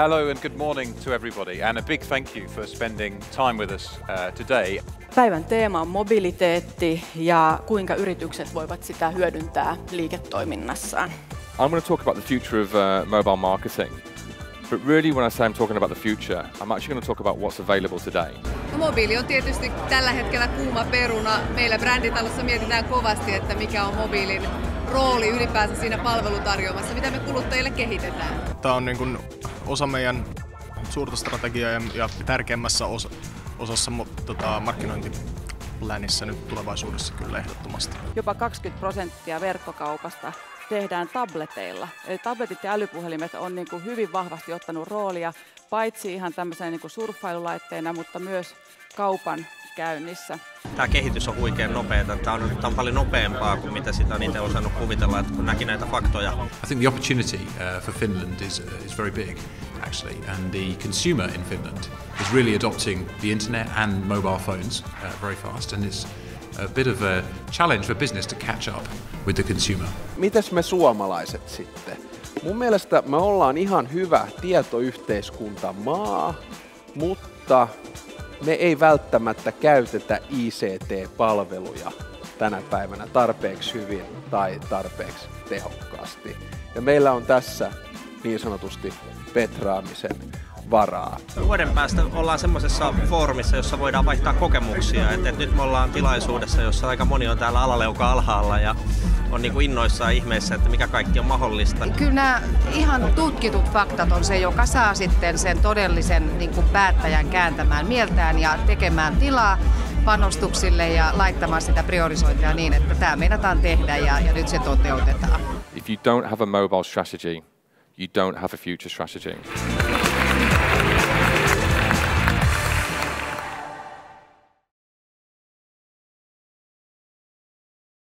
Hello and good morning to everybody, and a big thank you for spending time with us today. Päivän teema on mobiliteetti ja kuinka yritykset voivat sitä hyödyntää liiketoiminnassaan. I'm going to talk about the future of mobile marketing. But really when I say I'm talking about the future, I'm actually going to talk about what's available today. No, mobiili on tietysti tällä hetkellä kuuma peruna. Meillä bränditalossa mietitään kovasti, että mikä on mobiilin rooli ylipäänsä siinä palvelutarjoamassa, mitä me kuluttajille kehitetään. Tämä on niin kuin osa meidän suurta strategiaa ja tärkeimmässä osassa markkinointiplanissä nyt tulevaisuudessa kyllä ehdottomasti. Jopa 20% verkkokaupasta tehdään tableteilla. Eli tabletit ja älypuhelimet on niin kuin hyvin vahvasti ottanut roolia, paitsi ihan tämmöisenä niin kuin surffailulaitteena, mutta myös kaupan käynnissä. Tämä kehitys on huikean nopeaa. Tämä on paljon nopeampaa kuin mitä sitä on itse osannut kuvitella, että kun näki näitä faktoja. I think the opportunity for Finland is very big, actually, and the consumer in Finland is really adopting the internet and mobile phones very fast, and it's a bit of a challenge for business to catch up with the consumer. Mites me suomalaiset sitten? Mun mielestä me ollaan ihan hyvä tietoyhteiskuntamaa, mutta me ei välttämättä käytetä ICT-palveluja tänä päivänä tarpeeksi hyvin tai tarpeeksi tehokkaasti. Ja meillä on tässä niin sanotusti petraamisen varaa. Vuoden päästä ollaan semmoisessa foorumissa, jossa voidaan vaihtaa kokemuksia. Et nyt me ollaan tilaisuudessa, jossa aika moni on täällä alaleuka alhaalla ja on niin kuin innoissaan ihmeessä, että mikä kaikki on mahdollista. Kyllä nämä ihan tutkitut faktat on se, joka saa sitten sen todellisen niin kuin päättäjän kääntämään mieltään ja tekemään tilaa panostuksille ja laittamaan sitä priorisointia niin, että tämä meinataan tehdä ja nyt se toteutetaan. If you don't have a mobile strategy, you don't have a future strategy.